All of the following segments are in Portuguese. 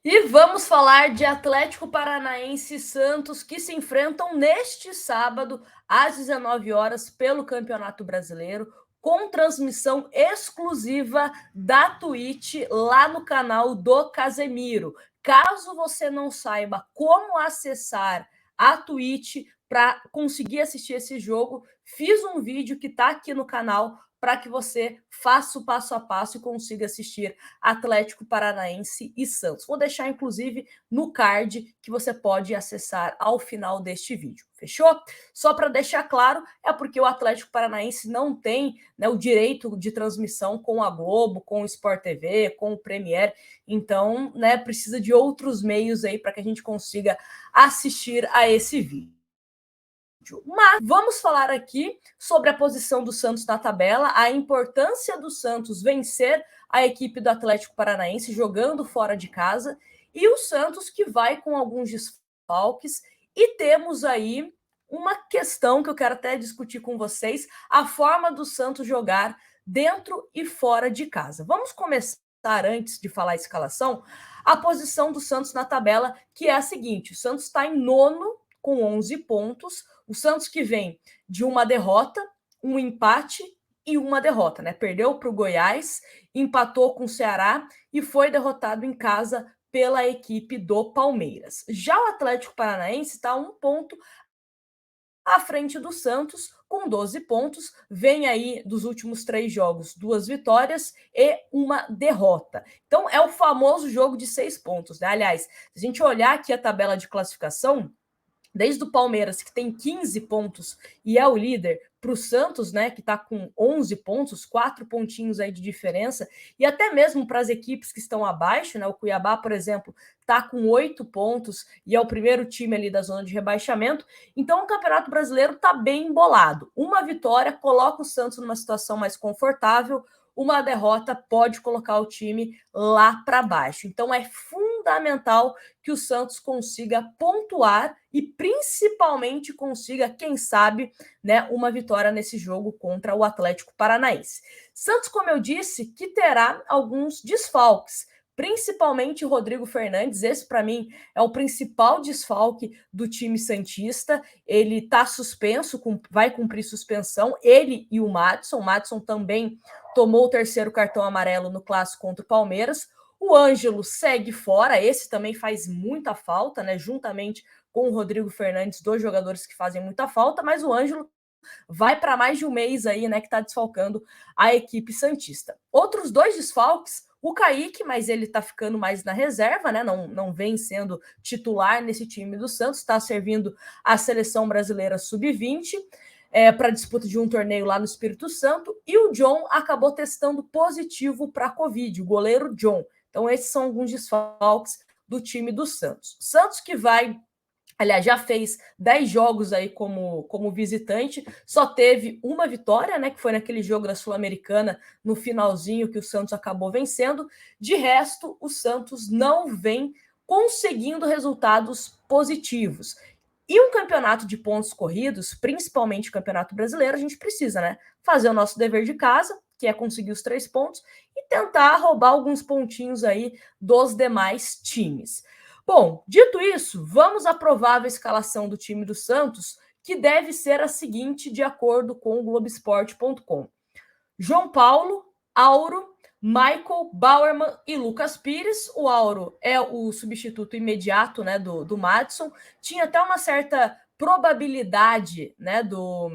E vamos falar de Atlético Paranaense e Santos, que se enfrentam neste sábado, às 19 horas, pelo Campeonato Brasileiro, com transmissão exclusiva da Twitch lá no canal do Casemiro. Caso você não saiba como acessar a Twitch para conseguir assistir esse jogo, fiz um vídeo que está aqui no canal para que você faça o passo a passo e consiga assistir Atlético Paranaense e Santos. Vou deixar, inclusive, no card que você pode acessar ao final deste vídeo. Fechou? Só para deixar claro, é porque o Atlético Paranaense não tem, né, o direito de transmissão com a Globo, com o Sport TV, com o Premier. Então, né, precisa de outros meios aí para que a gente consiga assistir a esse vídeo. Mas vamos falar aqui sobre a posição do Santos na tabela, a importância do Santos vencer a equipe do Atlético Paranaense jogando fora de casa e o Santos que vai com alguns desfalques. E temos aí uma questão que eu quero até discutir com vocês, a forma do Santos jogar dentro e fora de casa. Vamos começar, antes de falar a escalação, a posição do Santos na tabela, que é a seguinte: o Santos está em nono com 11 pontos. O Santos que vem de uma derrota, um empate e uma derrota, né? Perdeu para o Goiás, empatou com o Ceará e foi derrotado em casa pela equipe do Palmeiras. Já o Atlético Paranaense está a um ponto à frente do Santos, com 12 pontos, vem aí dos últimos 3 jogos, 2 vitórias e uma derrota. Então é o famoso jogo de 6 pontos, né? Aliás, se a gente olhar aqui a tabela de classificação, desde o Palmeiras, que tem 15 pontos e é o líder, para o Santos, né, que está com 11 pontos, 4 pontinhos aí de diferença, e até mesmo para as equipes que estão abaixo, né, o Cuiabá, por exemplo, está com 8 pontos e é o primeiro time ali da zona de rebaixamento. Então o Campeonato Brasileiro está bem embolado. Uma vitória coloca o Santos numa situação mais confortável, uma derrota pode colocar o time lá para baixo. Então é fundamental que o Santos consiga pontuar e principalmente consiga, quem sabe, né, uma vitória nesse jogo contra o Atlético Paranaense. Santos, como eu disse, que terá alguns desfalques, principalmente Rodrigo Fernandes. Esse, para mim, é o principal desfalque do time santista. Ele está suspenso, vai cumprir suspensão, ele e o Madison. O Madison também tomou o terceiro cartão amarelo no clássico contra o Palmeiras. O Ângelo segue fora, esse também faz muita falta, né? Juntamente com o Rodrigo Fernandes, dois jogadores que fazem muita falta, mas o Ângelo vai para mais de um mês aí, né? Que está desfalcando a equipe santista. Outros dois desfalques, o Kaique, mas ele está ficando mais na reserva, né? Não vem sendo titular nesse time do Santos, está servindo a seleção brasileira sub-20. Para disputa de um torneio lá no Espírito Santo, e o John acabou testando positivo para a Covid, o goleiro John. Então, esses são alguns desfalques do time do Santos. Santos que vai, aliás, já fez 10 jogos aí como visitante, só teve uma vitória, né, que foi naquele jogo da Sul-Americana, no finalzinho, que o Santos acabou vencendo. De resto, o Santos não vem conseguindo resultados positivos. E um campeonato de pontos corridos, principalmente o Campeonato Brasileiro, a gente precisa, né, fazer o nosso dever de casa, que é conseguir os 3 pontos, e tentar roubar alguns pontinhos aí dos demais times. Bom, dito isso, vamos à provável escalação do time do Santos, que deve ser a seguinte, de acordo com o Globoesporte.com. João Paulo, Auro, Michael, Bauerman e Lucas Pires. O Auro é o substituto imediato, né, do Madison. Tinha até uma certa probabilidade, né, do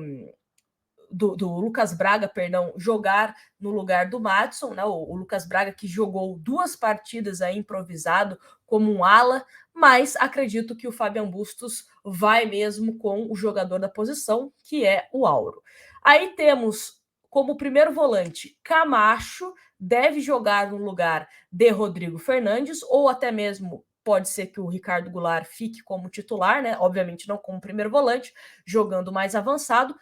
Lucas Braga, perdão, jogar no lugar do Madison, né? O Lucas Braga que jogou 2 partidas aí improvisado como um ala, mas acredito que o Fabian Bustos vai mesmo com o jogador da posição, que é o Auro. Aí temos como primeiro volante Camacho, deve jogar no lugar de Rodrigo Fernandes, ou até mesmo pode ser que o Ricardo Goulart fique como titular, né? Obviamente não como primeiro volante, jogando mais avançado,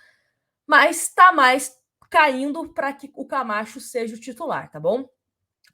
mas está mais caindo para que o Camacho seja o titular, tá bom?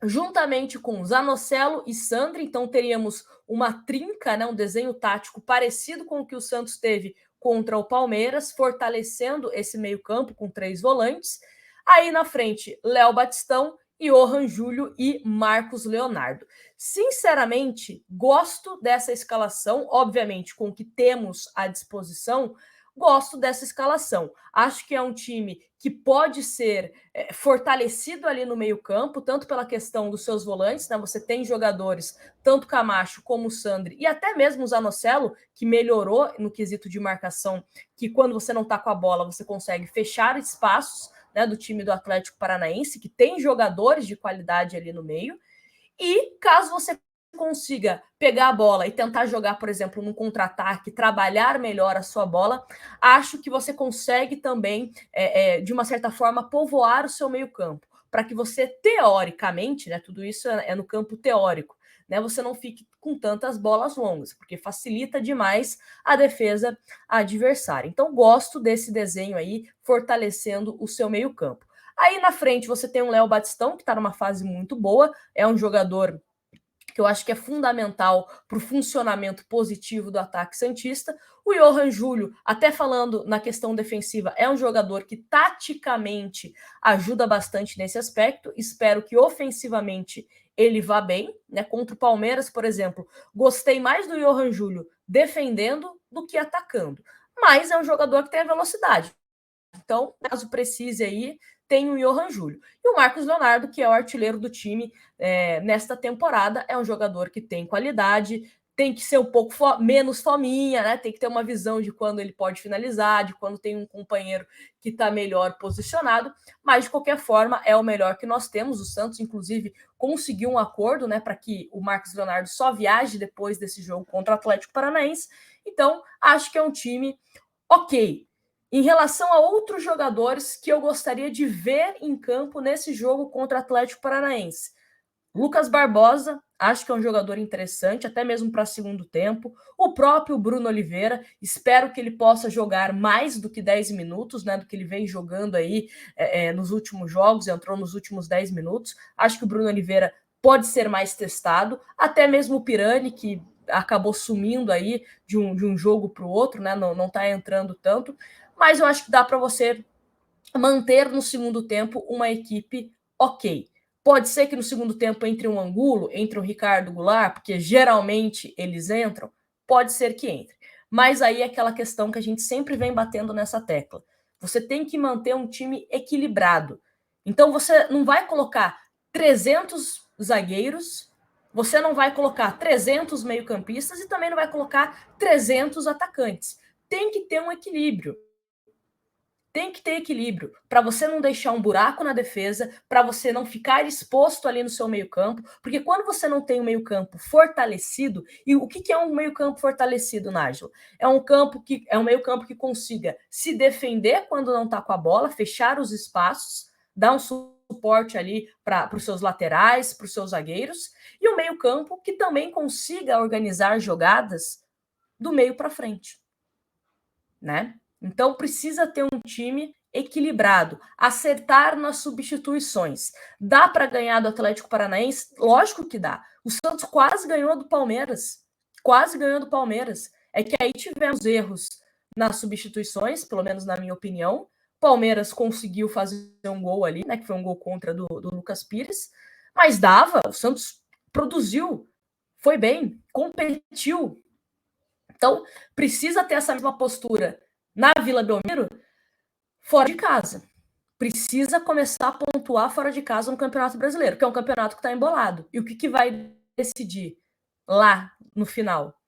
Juntamente com Zanocelo e Sandri, então teríamos uma trinca, né, um desenho tático parecido com o que o Santos teve contra o Palmeiras, fortalecendo esse meio-campo com 3 volantes. Aí na frente, Léo Batistão Johan Júlio e Marcos Leonardo. Sinceramente, gosto dessa escalação, obviamente, com o que temos à disposição, gosto dessa escalação. Acho que é um time que pode ser fortalecido ali no meio-campo, tanto pela questão dos seus volantes, né? Você tem jogadores, tanto Camacho como o Sandri, e até mesmo o Zanocelo, que melhorou no quesito de marcação, que quando você não está com a bola, você consegue fechar espaços, né, do time do Atlético Paranaense, que tem jogadores de qualidade ali no meio. E caso você consiga pegar a bola e tentar jogar, por exemplo, num contra-ataque, trabalhar melhor a sua bola, acho que você consegue também, de uma certa forma, povoar o seu meio-campo, para que você, teoricamente, né, tudo isso é no campo teórico, né, você não fique com tantas bolas longas, porque facilita demais a defesa adversária. Então, gosto desse desenho aí, fortalecendo o seu meio-campo. Aí na frente você tem o Léo Batistão, que está numa fase muito boa, é um jogador que eu acho que é fundamental para o funcionamento positivo do ataque santista. O Johan Júlio, até falando na questão defensiva, é um jogador que taticamente ajuda bastante nesse aspecto. Espero que ofensivamente ele vá bem, né? Contra o Palmeiras, por exemplo, gostei mais do Johan Júlio defendendo do que atacando. Mas é um jogador que tem a velocidade. Então, caso precise aí, tem o Johan Júlio. E o Marcos Leonardo, que é o artilheiro do time nesta temporada, é um jogador que tem qualidade, tem que ser um pouco menos fominha, né? Tem que ter uma visão de quando ele pode finalizar, de quando tem um companheiro que está melhor posicionado, mas de qualquer forma é o melhor que nós temos. O Santos, inclusive, conseguiu um acordo, né, para que o Marcos Leonardo só viaje depois desse jogo contra o Atlético Paranaense. Então, acho que é um time ok. Em relação a outros jogadores que eu gostaria de ver em campo nesse jogo contra o Atlético Paranaense, Lucas Barbosa, acho que é um jogador interessante, até mesmo para segundo tempo. O próprio Bruno Oliveira, espero que ele possa jogar mais do que 10 minutos, né, do que ele vem jogando aí nos últimos jogos, entrou nos últimos 10 minutos. Acho que o Bruno Oliveira pode ser mais testado, até mesmo o Pirani, que acabou sumindo aí de um jogo para o outro, né, não está entrando tanto, mas eu acho que dá para você manter no segundo tempo uma equipe ok. Pode ser que no segundo tempo entre um Angulo, entre um Ricardo Goulart, porque geralmente eles entram, pode ser que entre. Mas aí é aquela questão que a gente sempre vem batendo nessa tecla. Você tem que manter um time equilibrado. Então você não vai colocar 300 zagueiros, você não vai colocar 300 meio-campistas e também não vai colocar 300 atacantes. Tem que ter um equilíbrio. Tem que ter equilíbrio para você não deixar um buraco na defesa, para você não ficar exposto ali no seu meio-campo, porque quando você não tem um meio-campo fortalecido, e o que é um meio-campo fortalecido, Nájila? É um meio-campo que consiga se defender quando não está com a bola, fechar os espaços, dar um suporte ali para os seus laterais, para os seus zagueiros, e um meio-campo que também consiga organizar jogadas do meio para frente, né? Então precisa ter um time equilibrado, acertar nas substituições. Dá para ganhar do Atlético Paranaense? Lógico que dá. O Santos quase ganhou do Palmeiras. Quase ganhou do Palmeiras. É que aí tivemos erros nas substituições, pelo menos na minha opinião. Palmeiras conseguiu fazer um gol ali, né? Que foi um gol contra do Lucas Pires. Mas dava, o Santos produziu, foi bem, competiu. Então, precisa ter essa mesma postura na Vila Belmiro, fora de casa. Precisa começar a pontuar fora de casa no Campeonato Brasileiro, que é um campeonato que está embolado. E o que vai decidir lá no final?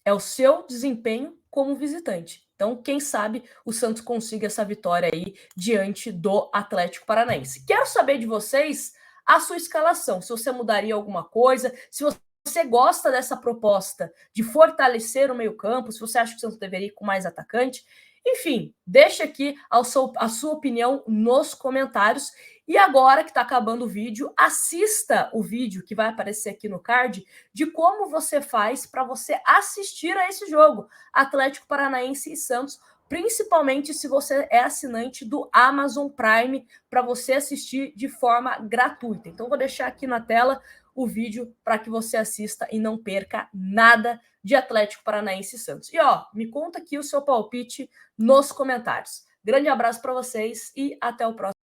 É o seu desempenho como visitante. Então, quem sabe o Santos consiga essa vitória aí diante do Atlético Paranaense. Quero saber de vocês a sua escalação, se você mudaria alguma coisa, se você gosta dessa proposta de fortalecer o meio-campo, se você acha que o Santos deveria ir com mais atacante. Enfim, deixe aqui a sua opinião nos comentários. E agora que está acabando o vídeo, assista o vídeo que vai aparecer aqui no card de como você faz para você assistir a esse jogo, Atlético Paranaense e Santos, principalmente se você é assinante do Amazon Prime, para você assistir de forma gratuita. Então, vou deixar aqui na tela o vídeo para que você assista e não perca nada de Atlético Paranaense e Santos. E ó, me conta aqui o seu palpite nos comentários. Grande abraço para vocês e até o próximo.